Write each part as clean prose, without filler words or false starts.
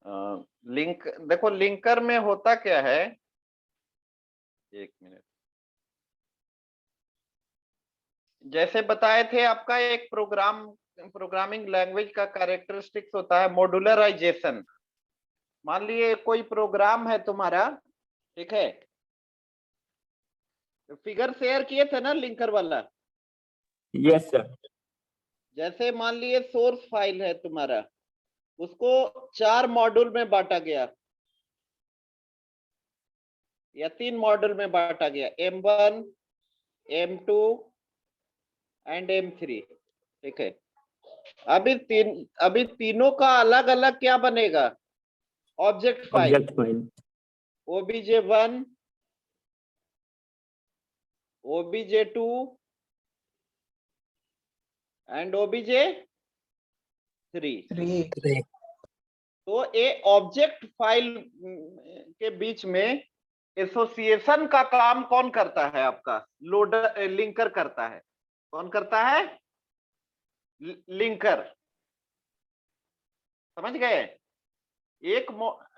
Link देखो, linker में होता क्या है, एक मिनट, जैसे बताए थे आपका एक प्रोग्रामिंग लैंग्वेज का कैरेक्टरिस्टिक्स होता है मॉड्यूलराइजेशन। मान लिए कोई प्रोग्राम है तुम्हारा, ठीक है, फिगर शेयर किए थे ना लिंकर वाला। Yes sir. जैसे मान लिए सोर्स फाइल है तुम्हारा, उसको 4 मॉड्यूल में बांटा गया या 3 मॉड्यूल में बांटा गया, M1, M2 एंड M3, ठीक है। अभी तीनों का अलग अलग क्या बनेगा, object file, obj1, obj2 and obj3। तो ये ऑब्जेक्ट फाइल के बीच में एसोसिएशन का काम कौन करता है, आपका लोडर, लिंकर करता है। कौन करता है, लिंकर, समझ गए। एक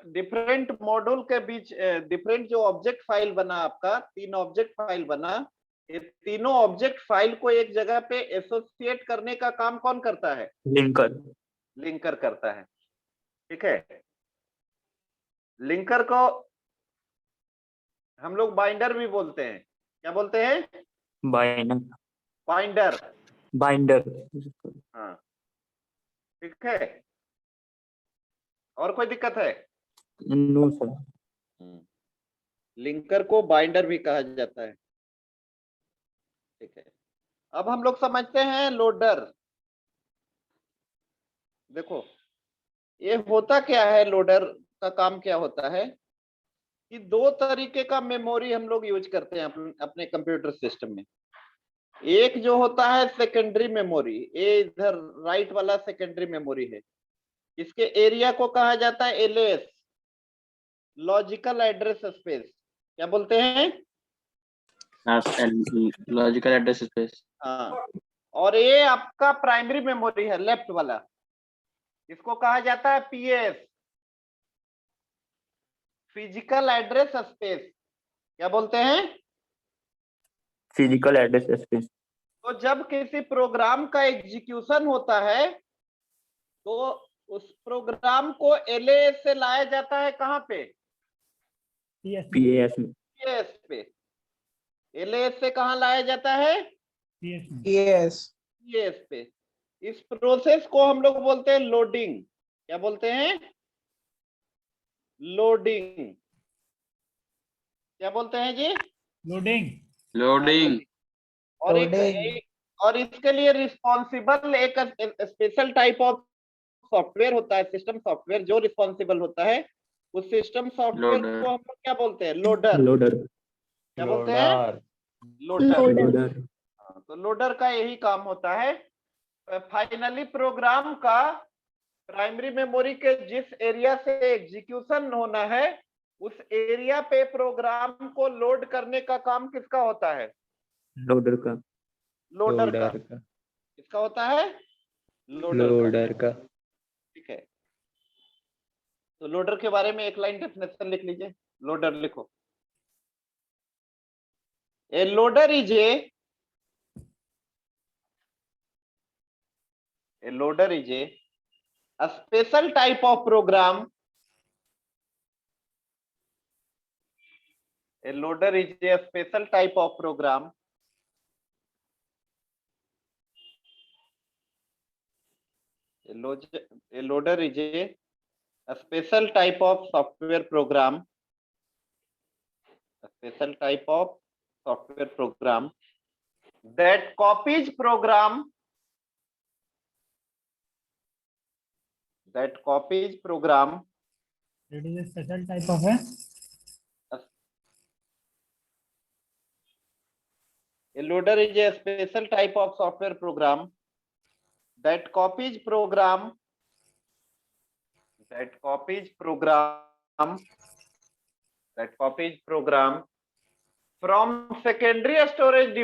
डिफरेंट मॉड्यूल के बीच डिफरेंट जो ऑब्जेक्ट फाइल बना आपका, 3 ऑब्जेक्ट फाइल बना, ये तीनों ऑब्जेक्ट फाइल को एक जगह पे एसोसिएट करने का काम कौन करता है, लिंकर करता है, ठीक है। लिंकर को हम लोग बाइंडर भी बोलते हैं। क्या बोलते हैं, बाइंडर। हाँ, ठीक है। और कोई दिक्कत है, नो सर। लिंकर को बाइंडर भी कहा जाता है, ठीक है। अब हम लोग समझते हैं लोडर। देखो ये होता क्या है, लोडर का काम क्या होता है कि 2 तरीके का मेमोरी हम लोग यूज करते हैं अपने कंप्यूटर सिस्टम में। एक जो होता है सेकेंडरी मेमोरी, ये इधर राइट वाला सेकेंडरी मेमोरी है, इसके एरिया को कहा जाता है LAS, लॉजिकल एड्रेस स्पेस। क्या बोलते हैं, लॉजिकल एड्रेस स्पेस। हाँ। और ये आपका प्राइमरी मेमोरी है, लेफ्ट वाला, इसको कहा जाता है PS, फिजिकल एड्रेस स्पेस। क्या बोलते हैं, फिजिकल एड्रेस स्पेस। तो जब किसी प्रोग्राम का एग्जीक्यूशन होता है तो उस प्रोग्राम को LAS से लाया जाता है कहां पे, PS में। PS पे। LAS से कहां लाया जाता है, PS पे। इस प्रोसेस को हम लोग बोलते हैं लोडिंग। क्या बोलते हैं, लोडिंग। क्या बोलते हैं जी, लोडिंग। और इसके लिए रिस्पॉन्सिबल एक स्पेशल टाइप ऑफ सॉफ्टवेयर होता है, सिस्टम सॉफ्टवेयर, जो रिस्पॉन्सिबल होता है उस सिस्टम सॉफ्टवेयर को हम लोग क्या बोलते हैं, लोडर। क्या बोलते हैं, लोडर। तो लोडर का यही काम होता है। फाइनली प्रोग्राम का प्राइमरी मेमोरी के जिस एरिया से एग्जीक्यूशन होना है, उस एरिया पे प्रोग्राम को लोड करने का काम किसका होता है, लोडर का। किसका होता है, लोडर का, ठीक है। तो लोडर के बारे में एक लाइन डेफिनेशन लिख लीजिए। लोडर लिखो, a loader is a special type of program. A loader is a special type of program a loader is a special type of software program, a special type of software program that copies program It is a special type of a loader is a special type of software program that copies program from secondary storage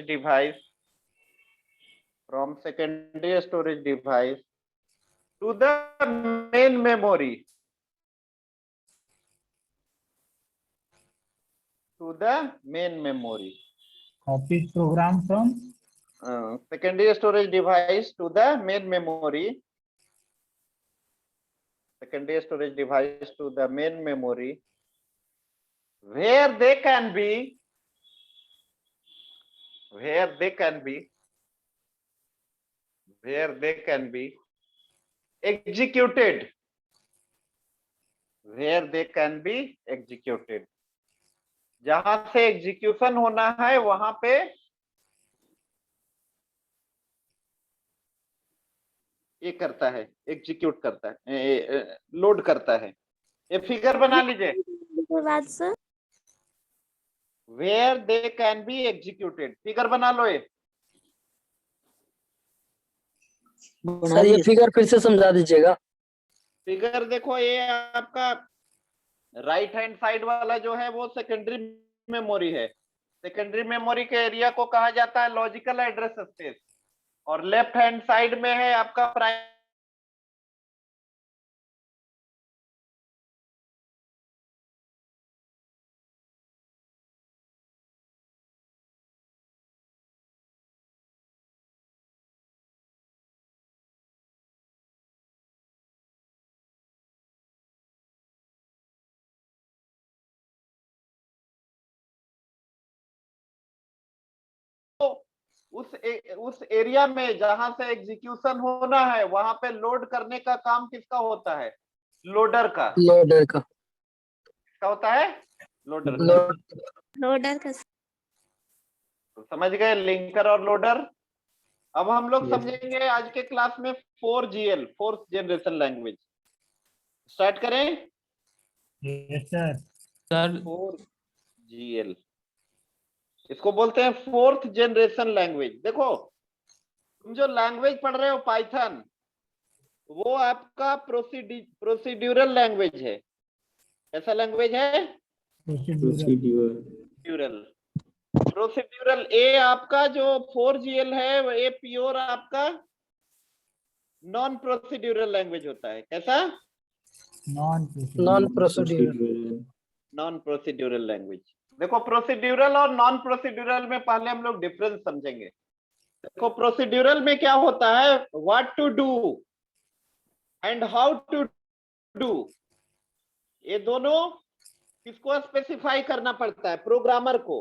device from secondary storage device to the main memory, to the main memory. Copy program from Secondary storage device to the main memory, secondary storage device to the main memory, where they can be executed, where they can be executed, जहां से execution होना है वहां पे ये करता है, execute करता है, लोड करता है। ये फिगर बना लीजिए, where they can be executed, figure बना लो। ये सर ये फिगर फिर से समझा दीजिएगा। फिगर देखो, ये आपका राइट हैंड साइड वाला जो है वो सेकेंडरी मेमोरी है। सेकेंडरी मेमोरी के एरिया को कहा जाता है लॉजिकल एड्रेस स्पेस, और लेफ्ट हैंड साइड में है आपका प्राइमरी। उस एरिया में जहां से एग्जीक्यूशन होना है वहां पे लोड करने का काम किसका होता है? लोडर का। लोडर का। किसका होता है? लोडर का। लोडर का। तो समझ गए लिंकर और लोडर। अब हम लोग Yes. समझेंगे आज के क्लास में 4GL, fourth generation language. Start करें। yes sir. सर 4GL, इसको बोलते हैं फोर्थ जनरेशन लैंग्वेज। देखो तुम जो लैंग्वेज पढ़ रहे हो पाइथन, वो आपका प्रोसीड्यूरल लैंग्वेज है। कैसा लैंग्वेज है? Procedural. प्रोसीड्यूरल। ए आपका जो 4GL है ये प्योर आपका नॉन प्रोसीड्यूरल लैंग्वेज होता है। कैसा? Non procedural. Procedural. Non procedural language. देखो प्रोसीड्यूरल और नॉन प्रोसीड्यूरल में पहले हम लोग डिफरेंस समझेंगे। देखो प्रोसीड्यूरल में क्या होता है, what to do and how to do, ये दोनों किसको स्पेसिफाई करना पड़ता है? प्रोग्रामर को।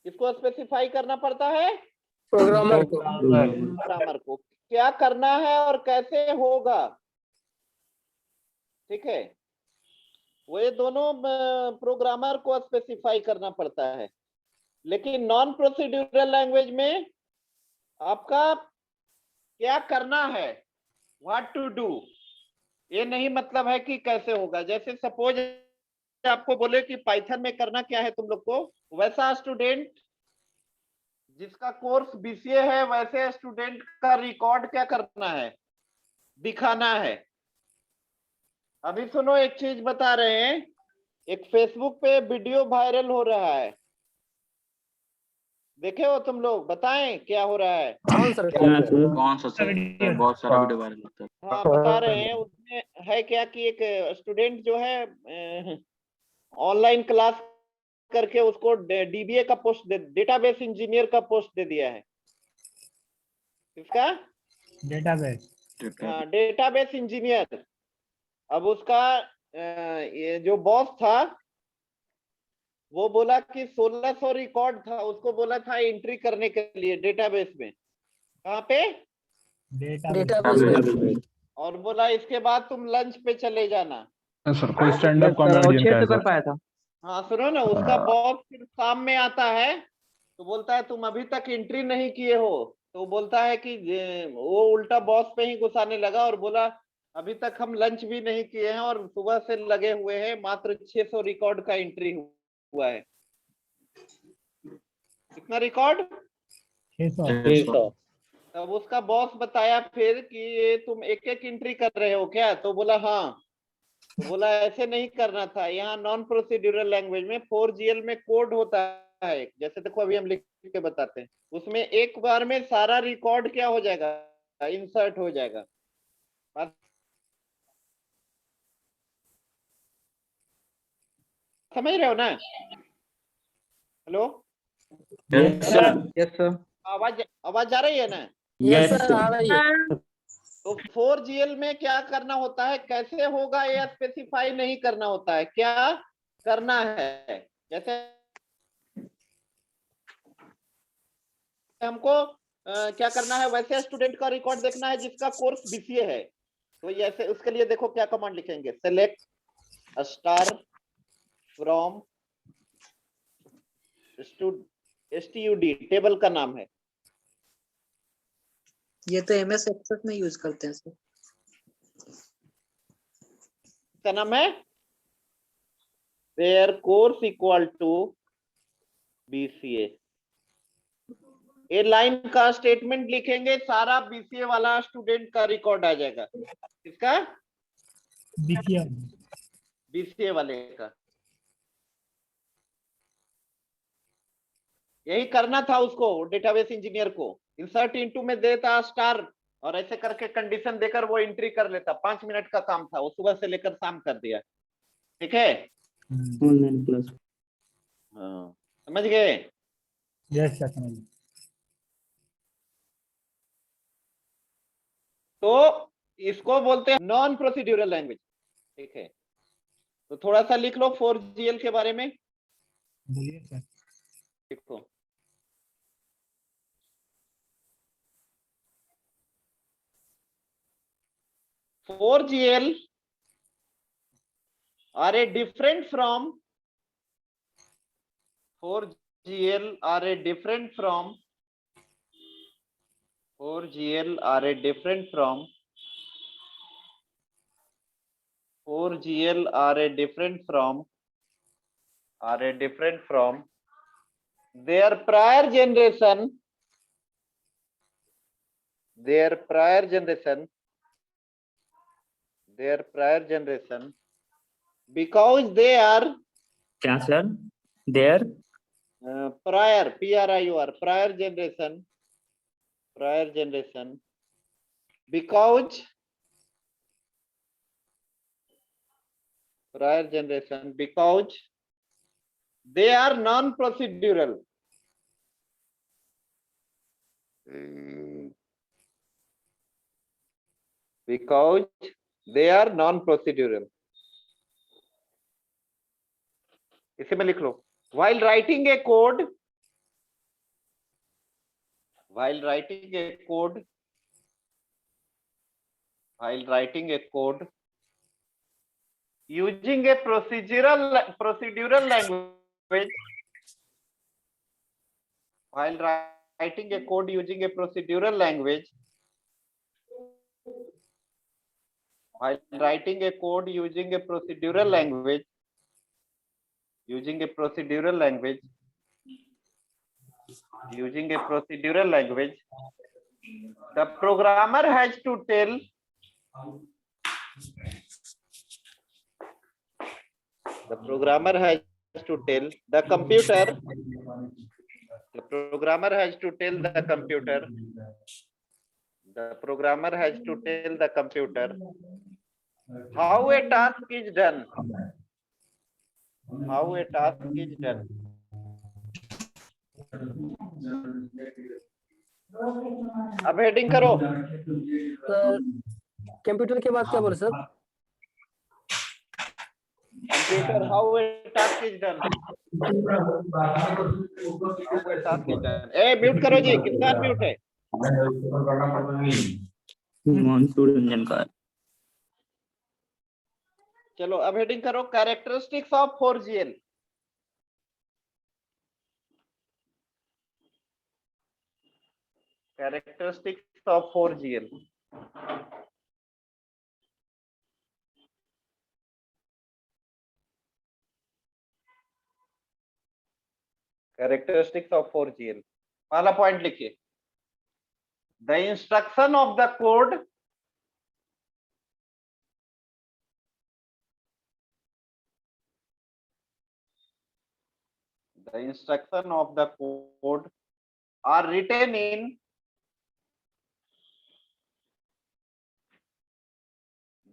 किसको स्पेसिफाई करना पड़ता है? प्रोग्रामर को। प्रोग्रामर को क्या करना है और कैसे होगा। ठीक है, वो ये दोनों प्रोग्रामर को स्पेसिफाई करना पड़ता है। लेकिन नॉन प्रोसीड्यूरल लैंग्वेज में आपका क्या करना है, व्हाट टू डू, ये नहीं मतलब है कि कैसे होगा। जैसे सपोज आपको बोले कि पाइथन में करना क्या है तुम लोग को, वैसा स्टूडेंट जिसका कोर्स BCA है वैसे स्टूडेंट का रिकॉर्ड क्या करना है, दिखाना है। अभी सुनो एक चीज बता रहे हैं, एक फेसबुक पे वीडियो वायरल हो रहा है, देखे हो तुम लोग? बताएं क्या हो रहा है। कौन सर? कौन सा सर? बहुत सारा वीडियो वायरल होता है। हाँ बता रहे हैं, उसमें है क्या कि एक स्टूडेंट जो है ऑनलाइन क्लास करके उसको DBA का पोस्ट डेटाबेस इंजीनियर का पोस्ट दे दिया है। किसका? डेटाबेस। हाँ, डेटाबेस इंजीनियर। अब उसका ये जो बॉस था वो बोला कि 1600 रिकॉर्ड था, उसको बोला था एंट्री करने के लिए डेटाबेस में। कहाँ पे? डेटाबेस। और बोला इसके बाद तुम लंच पे चले जाना। सर कोई स्टैंड अप कॉमेडियन का है सर। पाया था। हाँ सुनो ना, उसका बॉस फिर शाम में आता है तो बोलता है तुम अभी तक एंट्री नहीं किए हो। तो बोलता है कि वो उल्टा बॉस पे ही गुस्साने लगा और बोला अभी तक हम लंच भी नहीं किए हैं और सुबह से लगे हुए हैं, मात्र 600 रिकॉर्ड का एंट्री हुआ है। कितना रिकॉर्ड? 600। तब उसका बॉस बताया फिर कि ये तुम एक एक एंट्री कर रहे हो क्या? तो बोला हाँ। तो बोला ऐसे नहीं करना था, यहाँ नॉन प्रोसीड्यूरल लैंग्वेज में 4GL में कोड होता है। जैसे देखो अभी हम लिख के बताते हैं। उसमें एक बार में सारा रिकॉर्ड क्या हो जाएगा, इंसर्ट हो जाएगा। बात समझ रहे हो ना? Hello, Yes, sir. Yes sir. आवाज आवाज आ रही है ना? Yes Yes, sir, sir. आ रही है। तो 4GL में क्या करना होता है, कैसे होगा ये स्पेसिफाई नहीं करना होता है, क्या करना है। जैसे हमको क्या करना है, वैसे स्टूडेंट का रिकॉर्ड देखना है जिसका कोर्स बीसीए है। तो ऐसे उसके लिए देखो क्या कमांड लिखेंगे, select star from stood, table का नाम है। ये तो एमएस एक्सेस में यूज करते हैं सर। क्या नाम है, their course equal to BCA। ये लाइन का स्टेटमेंट लिखेंगे, सारा बीसीए वाला स्टूडेंट का रिकॉर्ड आ जाएगा। किसका? बीसीए वाले का। यही करना था उसको, डेटाबेस इंजीनियर को। इंसर्ट इनटू में देता स्टार और ऐसे करके कंडीशन देकर वो एंट्री कर लेता। 5 मिनट का काम था, वो सुबह से लेकर शाम कर दिया। ठीक है, Online class. हाँ समझ गए? यस सर, समझ गए। तो इसको बोलते हैं नॉन प्रोसीड्यूरल लैंग्वेज। ठीक है, तो थोड़ा सा लिख लो 4GL के बारे में। बोलिए सर। देखो, "4GL are a different from 4GL are a different from 4GL are a different from 4GL are a different from their prior generation because they are क्या sir? There. prior prior generation because they are non-procedural. Because they are non-procedural. इसी में लिख लो, while writing a code using a procedural language, while writing a code using a procedural language, the programmer has to tell the computer how a task is done. अब heading करो। Sir computer के बाद क्या बोले sir? Computer how a task is done. A mute करो जी, कितना mute है? Monsoon Ranjan का. चलो अब हेडिंग करो, characteristics of 4GL। Characteristics of 4GL. Characteristics of 4GL. पहला पॉइंट लिखिए, the instruction of the code are written in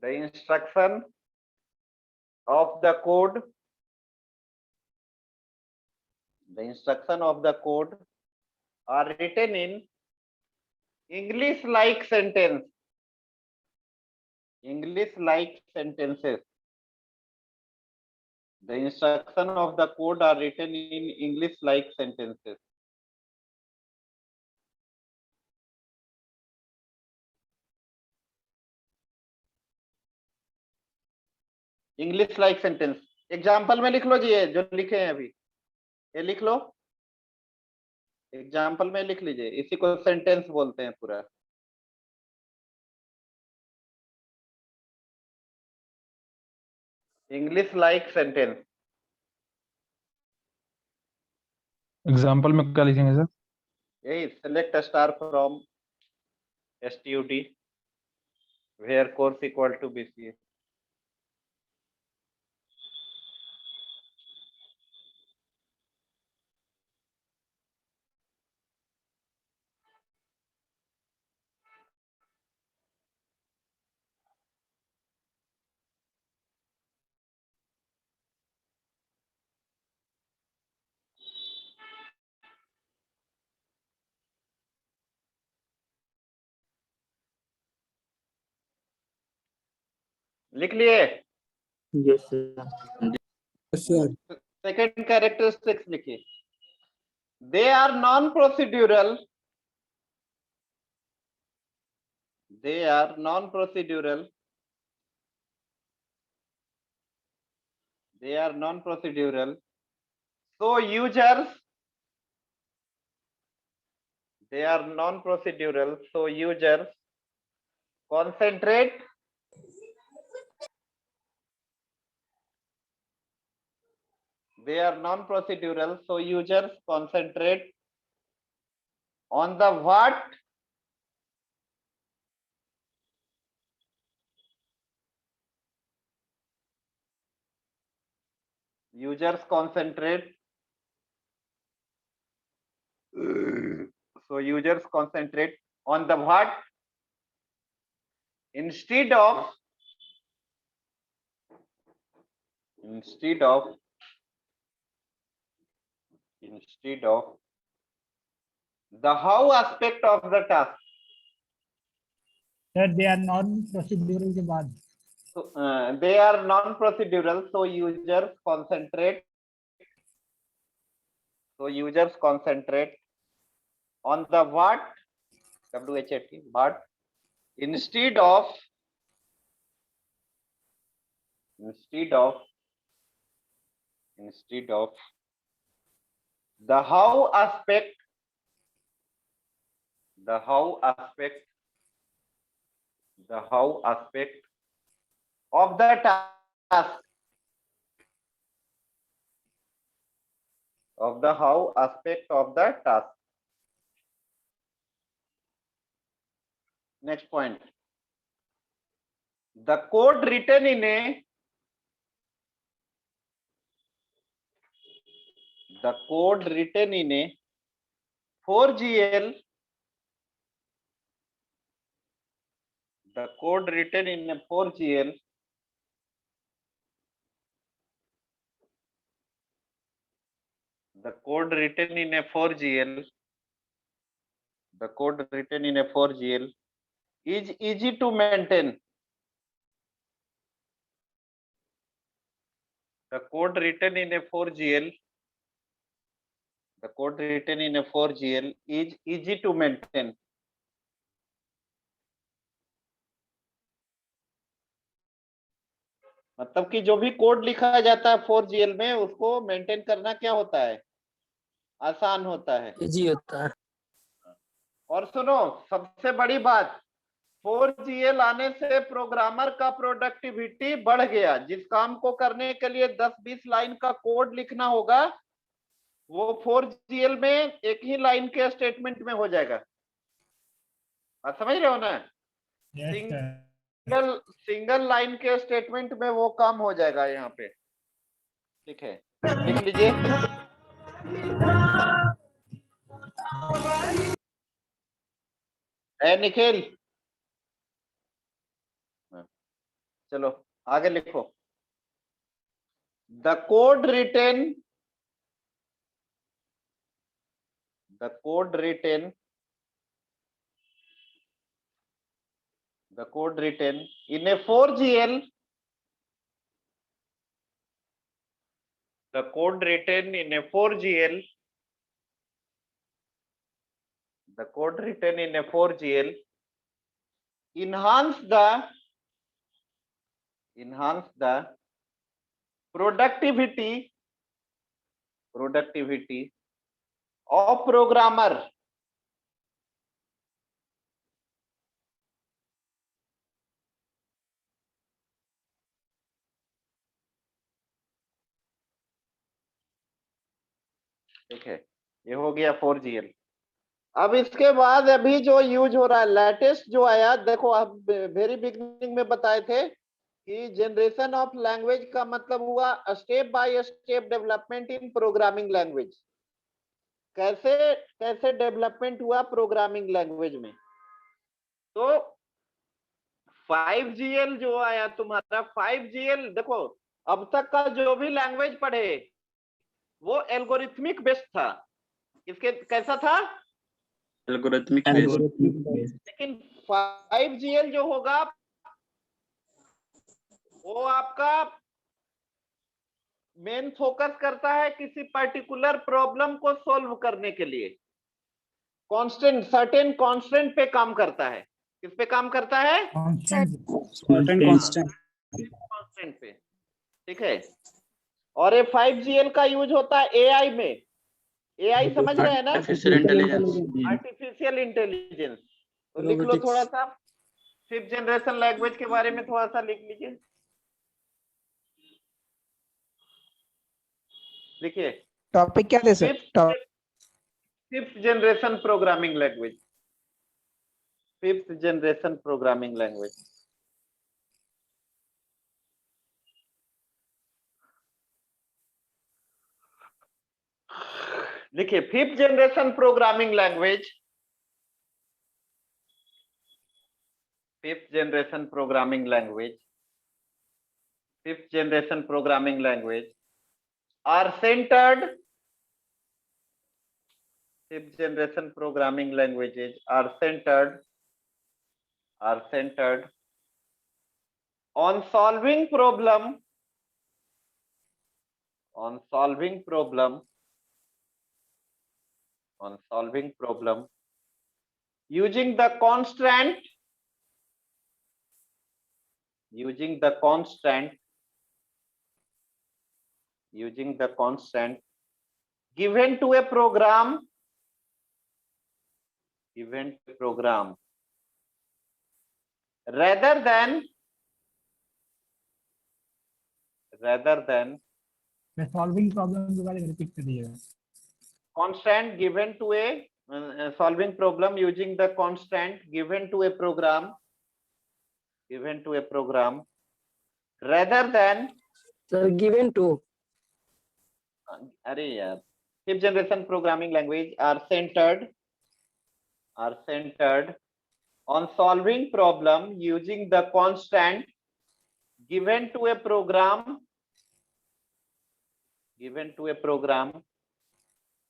the instruction of the code. The instruction of the code are written in English-like sentence. English-like sentences. The instruction of the code are written in English-like sentences. English like sentence example में लिख लो जी, ये जो लिखे हैं अभी ये लिख लो, example में लिख लीजिए, इसी को सेंटेंस बोलते हैं पूरा। English like sentence. एग्जाम्पल में क्या लिखेंगे सर? यही select star from STUD where course equal to BCA। लिख लिए? Yes, sir. सेकेंड कैरेक्टरिस्टिक्स लिखिए। They are non procedural. They are non procedural. They are non-procedural. So users, they are non-procedural. So users concentrate they are non-procedural. So users concentrate on the what users concentrate. So users concentrate on the what instead of the how aspect of the task. Sir they are non procedural के बाद So they are non-procedural. So users concentrate. So users concentrate on the what WHAT but instead of the how aspect of the task, of the how aspect of the task. Next point, the code written in a the code written in a 4GL, the code written in a 4GL the code written in a 4GL the code written in a 4GL is easy to maintain. The code written in a 4GL the code written in a 4GL is easy to maintain. मतलब कि जो भी code लिखा जाता है 4GL में उसको maintain करना क्या होता है, आसान होता है, इजी होता है। और सुनो सबसे बड़ी बात, 4GL आने से प्रोग्रामर का प्रोडक्टिविटी बढ़ गया। जिस काम को करने के लिए 10-20 लाइन का कोड लिखना होगा वो 4GL में एक ही लाइन के स्टेटमेंट में हो जाएगा। आप समझ रहे हो ना? सिंगल लाइन के स्टेटमेंट में वो काम हो जाएगा। यहाँ पे ठीक है, लिख लीजिए। है निखिल? चलो आगे लिखो। The code written in a 4GL the code written in a 4GL enhance the productivity of programmer ठीक है, ये हो गया 4GL। अब इसके बाद अभी जो यूज हो रहा है लेटेस्ट जो आया, देखो आप वेरी बिगिनिंग में बताए थे कि जनरेशन ऑफ लैंग्वेज का मतलब हुआ step by step development in programming language. कैसे कैसे डेवलपमेंट हुआ प्रोग्रामिंग लैंग्वेज में। तो 5GL जो आया तुम्हारा 5GL, देखो अब तक का जो भी लैंग्वेज पढ़े वो एल्गोरिथमिक बेस्ड था। इसके कैसा था? एल्गोरिथमिक लेकिन 5GL जो होगा वो आपका मेन फोकस करता है किसी पर्टिकुलर प्रॉब्लम को सॉल्व करने के लिए, सर्टेन कांस्टेंट पे काम करता है। किस पे काम करता है? कांस्टेंट पे, ठीक है। और ये 5GL का यूज होता है एआई में। एआई समझ रहे हैं ना? Artificial intelligence. तो लिख लो थोड़ा सा 5th जनरेशन लैंग्वेज के बारे में, थोड़ा सा लिख लीजिए। लिखिए टॉपिक क्या थे sir? 5th generation programming language. 5th generation programming language. देखिए 5th generation programming language, 5th generation programming language, 5th generation programming language are centered, 5th generation programming languages are centered on solving problem using the constant given to a program rather than solving problem के बारे में repeat करिएगा। constant given to a solving problem using the constant given to a program rather than sir given to अरे यार 5th generation programming language are centered on solving problem using the constant given to a program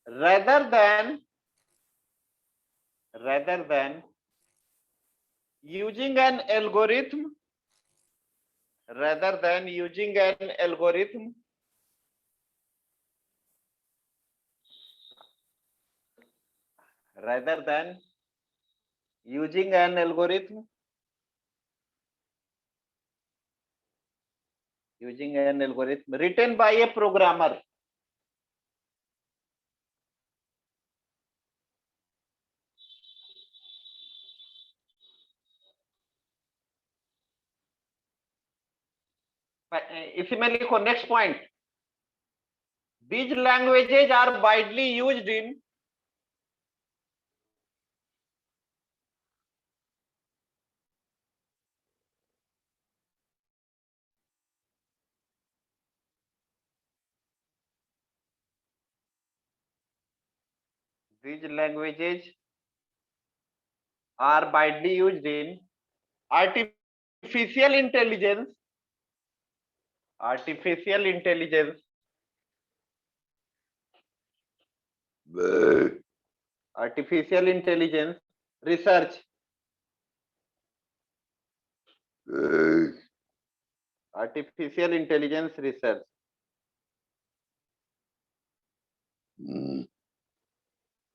rather than using an algorithm written by a programmer. इसी में लिखो next point, these languages are widely used in These languages are widely used in artificial intelligence, artificial intelligence, artificial intelligence research, artificial intelligence research,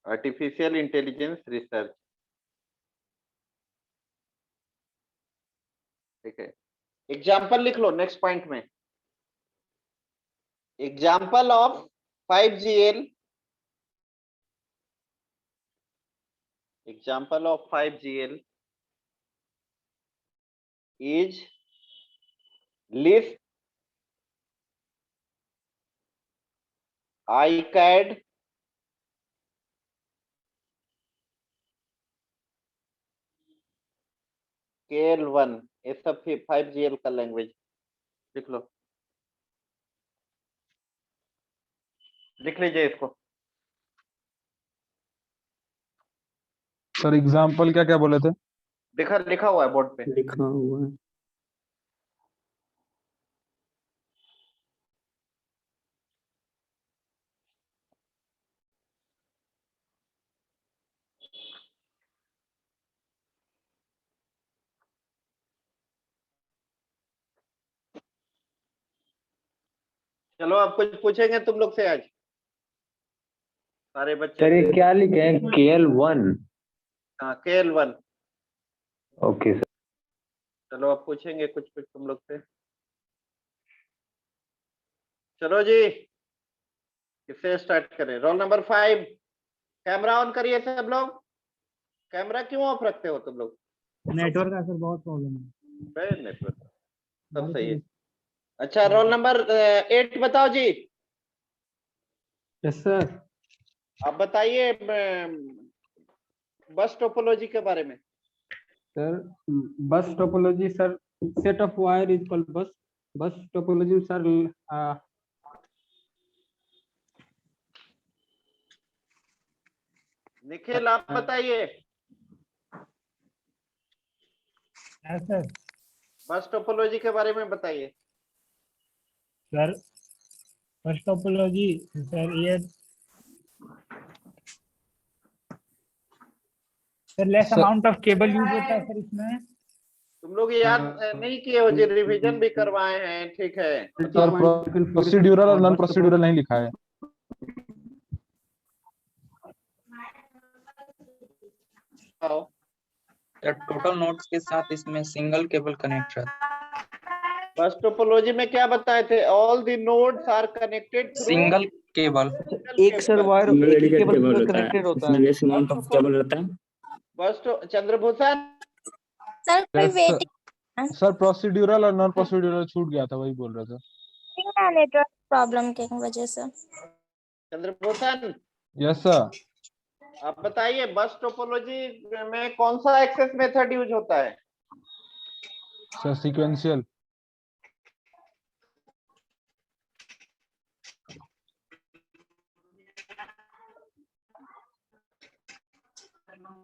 artificial intelligence research. ठीक है, example लिख लो next point में. Example of 5GL, example of 5GL is Lisp, ICAD, KL1. ये सब 5GL का language लिख लो, लिख लीजिए इसको. सर एग्जाम्पल क्या क्या बोले थे? लिखा हुआ है बोर्ड पे. लिखा हुआ है. चलो अब कुछ पूछेंगे तुम लोग से आज सारे बच्चे. सर ये क्या लिखे हैं? KL1. हाँ KL1. Okay sir. चलो अब पूछेंगे कुछ कुछ तुम लोग से. चलो जी, किससे स्टार्ट करें? Roll number 5. कैमरा ऑन करिए सब लोग. कैमरा क्यों ऑफ रखते हो तुम लोग? नेटवर्क का सर बहुत प्रॉब्लम है. नेटवर्क सब सही है. अच्छा रोल नंबर 8 बताओ जी. Yes sir. आप बताइए बस टोपोलॉजी के बारे में. Sir bus topology sir, set of wire is called bus. Bus topology sir Nikhil आप बताइए सर. बस टोपोलॉजी के बारे में बताइए. सर फर्स्ट टोपोलॉजी सर ये sir less sir- amount of cable use होता है सर इसमें. तुम लोग याद नहीं किए हो जी, रिवीजन भी करवाए हैं. ठीक है, सर प्रोसीड्यूरल और नॉन प्रोसीड्यूरल नहीं लिखा है. आओ. टोटल नोड्स के साथ इसमें सिंगल केबल कनेक्ट रहता है. बस टोपोलॉजी में क्या बताए थे? All the nodes are connected through single cable. एक सर वायर एक ही डेडिकेटेड केबल केबल पर होता है. कनेक्टेड होता इसमें है. लेस अमाउंट ऑफ केबल रहता है. बस चंद्रभूषण. सर कोई Yes, वेटिंग सर प्रोसीड्यूरल और नॉन प्रोसीड्यूरल छूट गया था, वही बोल रहे थे. है नेटवर्क प्रॉब्लम की वजह से. Chandrabhushan yes sir. आप बताइए बस टोपोलॉजी में कौन सा एक्सेस मेथड यूज होता है? Sir sequential.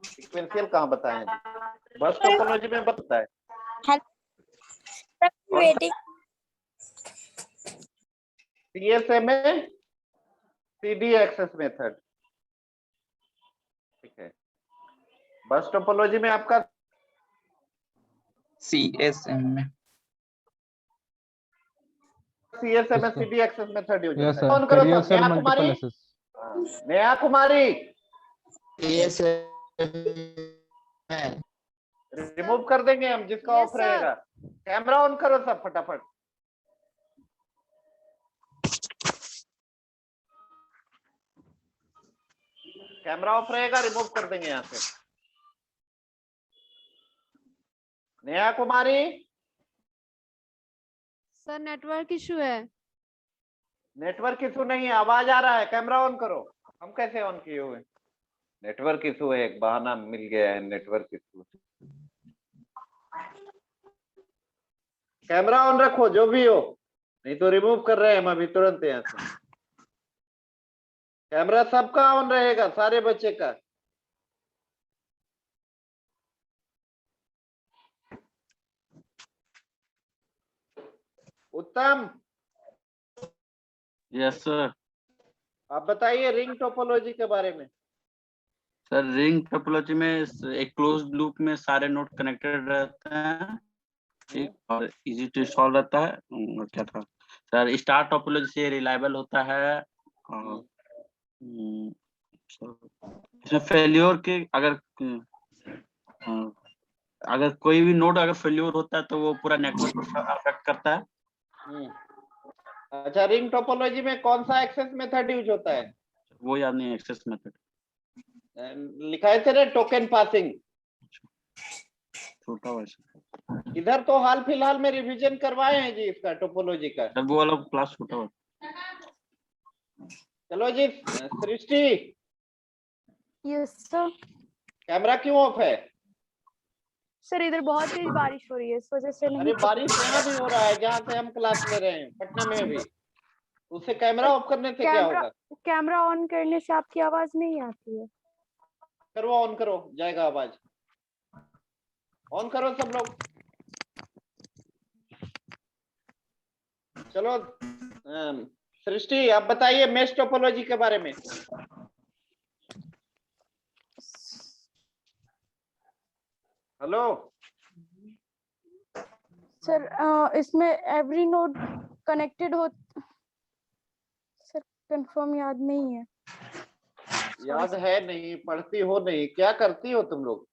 सीक्वेंशियल कहाँ बताए हैं? बस टोपोलॉजी में बताता है. सर वेटिंग CSA में CD एक्सेस मेथड. ठीक है. बस टोपोलॉजी में आपका CSM में CSA में CD access method use yes होता है. सर. ऑन करो कैरियर सब. Sir Neha multiple Kumari. Access. Neha Kumari yes remove कर देंगे हम जिसका Yes, ऑफ sir. रहेगा. कैमरा ऑन करो सब फटाफट. कैमरा ऑफ रहेगा, रिमूव कर देंगे यहाँ से. Neha Kumari. Sir network issue है. नेटवर्क इशू नहीं है, आवाज आ रहा है. कैमरा ऑन करो. हम कैसे ऑन किए हुए? नेटवर्क इशू है, एक बहाना मिल गया है. Network issue. कैमरा ऑन रखो जो भी हो, नहीं तो रिमूव कर रहे हैं हम अभी तुरंत यहाँ से. कैमरा सबका ऑन रहेगा, सारे बच्चे का। उत्तम, यस सर। आप बताइए रिंग टोपोलॉजी के बारे में। सर रिंग टोपोलॉजी में एक क्लोज लूप में सारे नोड कनेक्टेड रहते हैं, ठीक, और इजी टू सॉल्व रहता है। और क्या था सर, स्टार टोपोलॉजी से रिलायबल होता है, और इसमें फेल्योर के अगर कोई भी नोड अगर फेल्योर होता है तो वो पूरा नेटवर्क को अफेक्ट करता है। अच्छा, रिंग टोपोलॉजी में कौन सा एक्सेस मेथड यूज होता है? वो याद नहीं, एक्सेस मेथड लिखा है तेरे, टोकन पासिंग। छोटा वैसा इधर तो हाल फिलहाल में रिवीजन करवाए हैं जी इसका, टोपोलॉजी का। सर, वो वाला क्लास छोटा हुआ। चलो जी, सृष्टि, यस सर। कैमरा क्यों ऑफ है? सर इधर बहुत तेज बारिश हो रही है, इस वजह से अरे नहीं। बारिश यहाँ भी हो रहा है, जहाँ से हम क्लास ले रहे हैं, पटना में भी। उससे कैमरा ऑफ करने से क्या होगा? कैमरा ऑन करने से आपकी आवाज नहीं आती है। करो, ऑन करो, जाएगा आवाज। ऑन करो सब लोग। चलो सृष्टि, आप बताइए मेश टोपोलॉजी के बारे में। हेलो सर इसमें एवरी नोड कनेक्टेड हो। सर कंफर्म याद नहीं है। याद है नहीं, पढ़ती हो नहीं, क्या करती हो तुम लोग?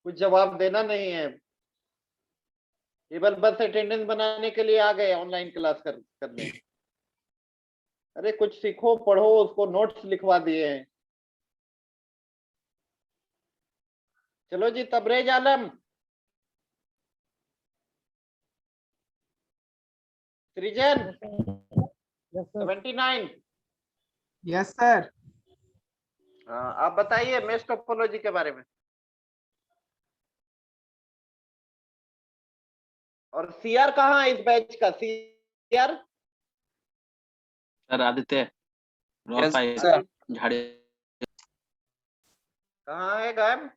कुछ जवाब देना नहीं है, केवल बस अटेंडेंस बनाने के लिए आ गए ऑनलाइन क्लास करने। अरे कुछ सीखो, पढ़ो, उसको नोट्स लिखवा दिए हैं। चलो जी, तबरेज आलम, सृजन, 79। Yes sir. आप बताइए मेश टोपोलॉजी के बारे में। और सीआर कहाँ है इस बैच का? CR sir Aditya yes sir. झाड़ी कहाँ है गायब?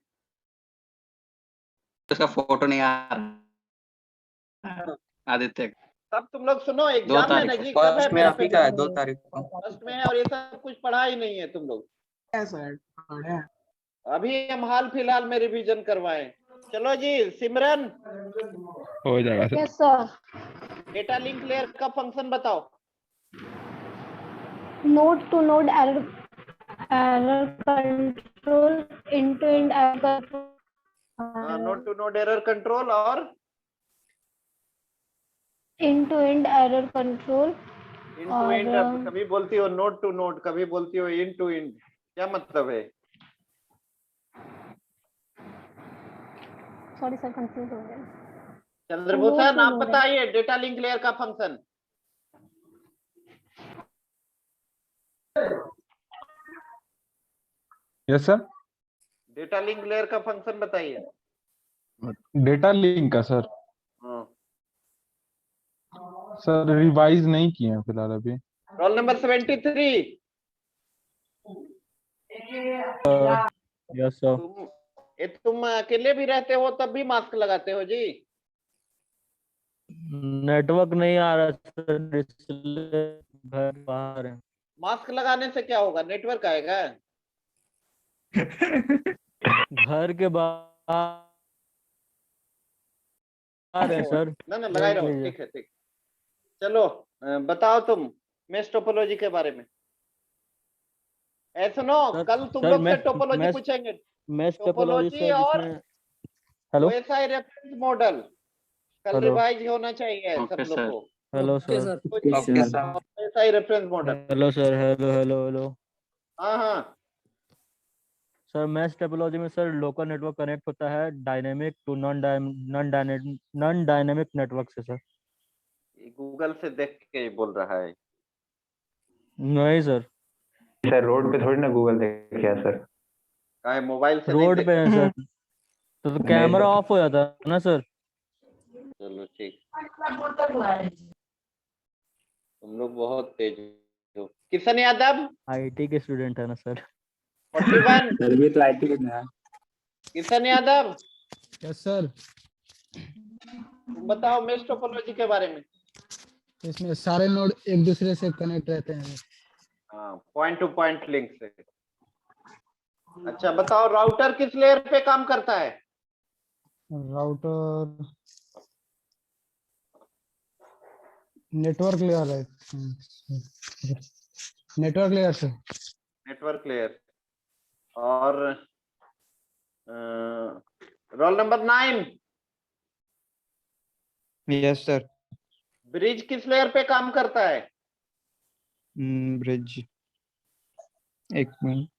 उसका फोटो नहीं आ रहा। आदित्य सब तुम लोग सुनो, 2 एग्जाम है तारीख ना को। जी, कब है फर्स्ट में मेरा आप ही का है, पेपर? 2 तारीख को। फर्स्ट में है, और ये सब कुछ पढ़ा ही नहीं है तुम लोग। सर अभी हम हाल फिलहाल में रिवीजन करवाए। चलो जी, सिमरन, हो जाएगा sir. Yes sir. Data link layer का फंक्शन बताओ। Node to node error control, end to end error control, node to node error control और end to end error control. In to end. कभी बोलती हो नोड टू नोड, कभी बोलती हो इन to इन, क्या मतलब है? सॉरी सर, कंफ्यूज हो गया। चंद्रभूषण, आप बताइए डेटा लिंक लेयर का function. Yes sir. Data link layer का फंक्शन बताइए। डेटा लिंक का सर, हाँ। सर रिवाइज नहीं किए हैं फिलहाल अभी। Roll number 73। Yes sir. तुम अकेले भी रहते हो तब भी मास्क लगाते हो जी? नेटवर्क नहीं आ रहा सर, इसलिए घर बाहर है। मास्क लगाने से क्या होगा, नेटवर्क आएगा? घर के बाहर है सर। ना लगाए रहो, ठीक है, ठीक। चलो बताओ तुम मेश टोपोलॉजी के बारे में। सुनो, कल तुम लोग से टोपोलॉजी पूछेंगे। मेश टोपोलॉजी और हेलो, ओएसआई रेफरेंस मॉडल कल रिवाइज होना चाहिए सब लोग को। Hello sir. Okay sir. OSI reference model. Hello sir. Hello hello hello हाँ हाँ सर। मेश टोपोलॉजी में सर लोकल नेटवर्क कनेक्ट होता है dynamic to non dynamic network से सर। गूगल से देख के बोल रहा है। नहीं सर। सर रोड पे थोड़ी ना गूगल देखा सर। काय मोबाइल से रोड पे है सर, तो कैमरा ऑफ हो जाता है ना सर। चलो ठीक, तुम लोग बहुत तेज किशन यादव आईटी के स्टूडेंट है ना सर। 41 सर भी तो आईटी में है। Kishan Yadav yes sir. तुम बताओ मेश टोपोलॉजी के बारे में। इसमें सारे नोड एक दूसरे से कनेक्ट रहते हैं। हाँ, पॉइंट टू पॉइंट लिंक से। अच्छा बताओ राउटर किस लेयर पे काम करता है? राउटर नेटवर्क लेयर है। नेटवर्क लेयर से। Network layer. और roll number 9 yes sir. Bridge किस लेयर पे काम करता है? ब्रिज, एक मिनट।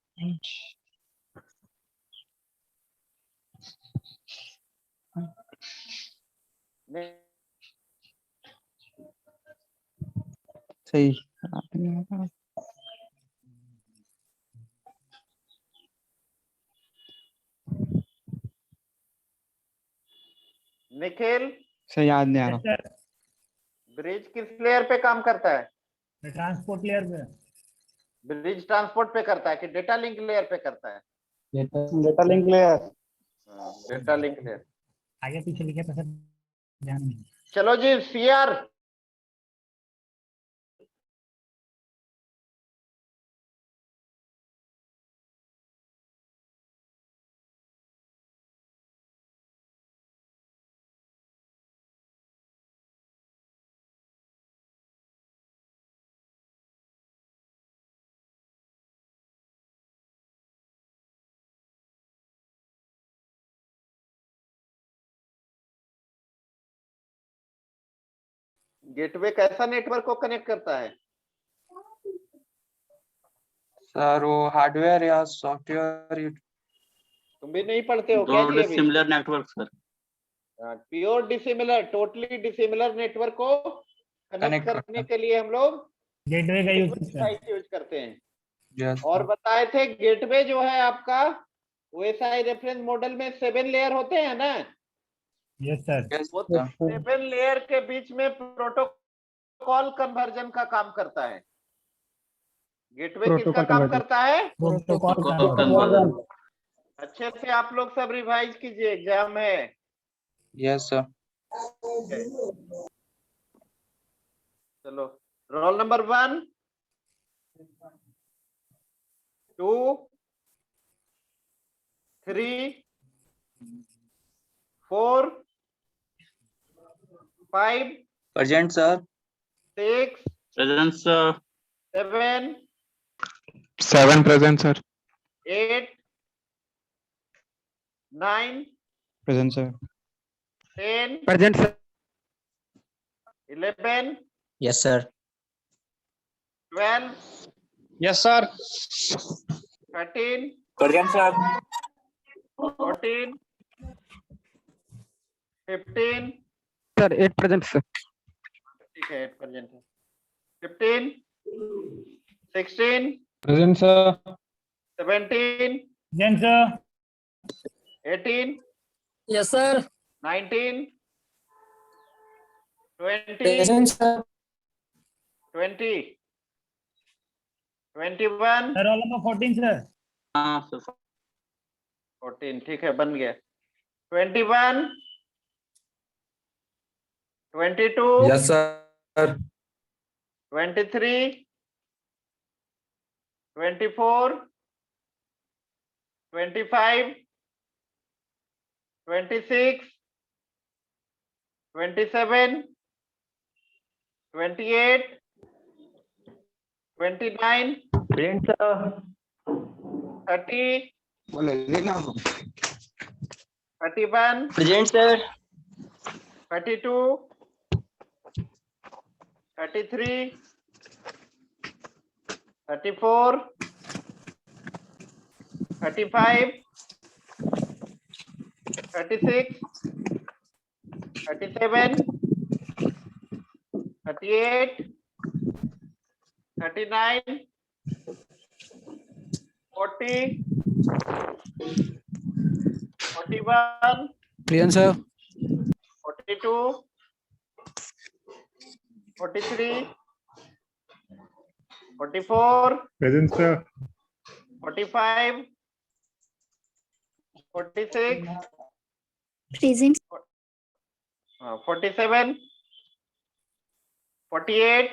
सही। निखिल सही याद नहीं आ रहा। सर ब्रिज किस लेयर पे काम करता है? ट्रांसपोर्ट लेयर पे। ब्रिज ट्रांसपोर्ट पे करता है कि डेटा लिंक लेयर पे करता है? Data link layer. Data link layer. आगे पीछे लिखे तो सर ध्यान नहीं। चलो जी सीआर। गेटवे कैसा नेटवर्क को कनेक्ट करता है? सर वो हार्डवेयर या सॉफ्टवेयर। तुम भी नहीं पढ़ते हो क्या दो जी अभी? Dissimilar network sir. Pure dissimilar, totally dissimilar network को कनेक्ट कनेक्ट करने के लिए हम लोग गेटवे का यूज करते हैं। यूज करते हैं। यस और बताए थे गेटवे जो है आपका OSI रेफरेंस मॉडल में 7 लेयर होते हैं ना? Yes sir. वो 7 लेयर के बीच में प्रोटोकॉल कन्वर्जन का काम करता है। गेटवे किसका काम करता है? Protocol conversion. अच्छे से आप लोग सब रिवाइज कीजिए, एग्जाम है। Yes sir. चलो roll number 1 2 3 4 5 present sir. 6 present sir. 7 7 present sir. 8 9 present sir. 10 present sir. 11 yes sir. 12 yes sir. 13 present sir. 14 15 sir 8 present sir. ठीक है 8 प्रेजेंट है। 15 16 Present sir. 17 जेन sir. 18 yes sir. 19 20 sir. 20 21 sir roll number 14 sir. हाँ sir. 14 ठीक है बन गया। 21 22 yes sir. 23 24 25 26 27 28 29 present sir. 30 बोले लेना। 31 present sir. 32 33 34 35 36 37 38 39 40 41 prion sir. 42 43 44, Present, sir. 45, 46, Present. 47, 48,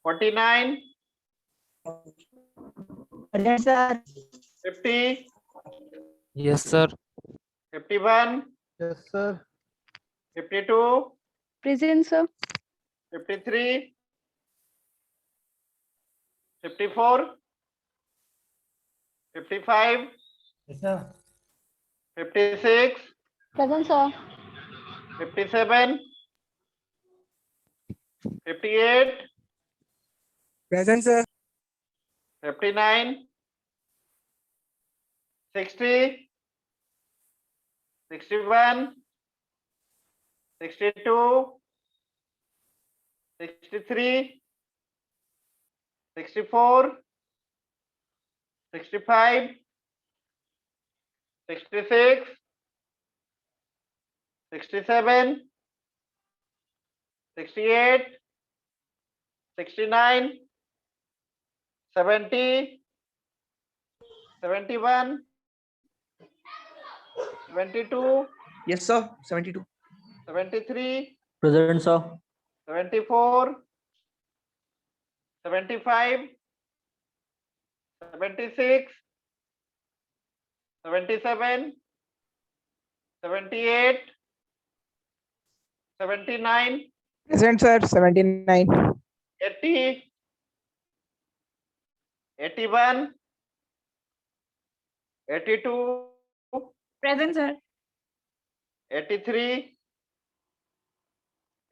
49, Present, sir. 50, Yes, sir. 51, Yes, sir. 52, Present, sir. 53, 54, 55, Yes, sir. 56, Present, sir. 57, 58, Present, sir. 59, 60, 61, 62, 63, 64, 65, 66, 67, 68, 69, 70, 71, 72, Yes, sir. 72. 73, Present, sir. 74, 75, 76, 77, 78, 79, Present, sir. 79. 80, 81, 82, Present, sir. 83,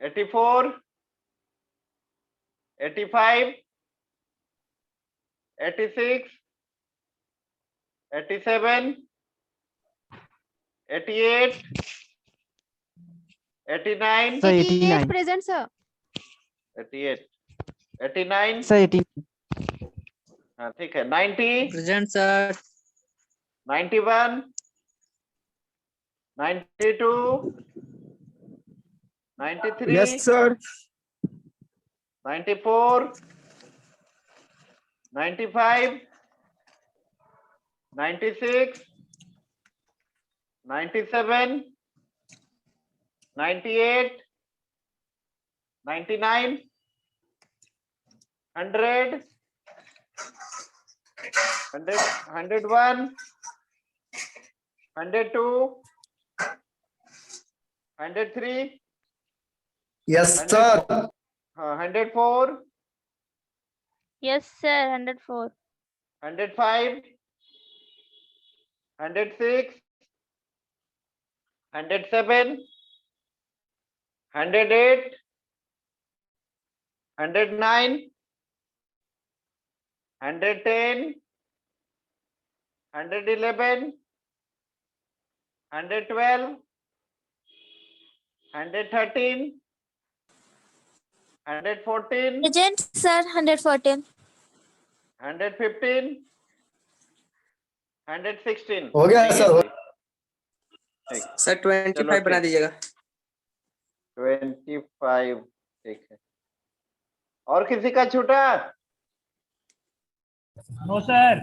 84, 85, 86, 87, 88, 89, 88. Present, sir. 88, 89, Sir, 80. हाँ ठीक है, 90, Present, sir. 91, 92, 93, Yes, sir. 94, 95, 96, 97, 98, 99, 100, 101, 102, 103, Yes, 104, Yes, sir. 104. 105, 106, 107, 108, 109, 110, 111, 112, 113, 114, Present, sir. 114. 115, 116 हो गया, sir. ठीक, sir चलो 25 बना ठीक। दीजिएगा। 25 ठीक है। और किसी का छूटा? No, sir.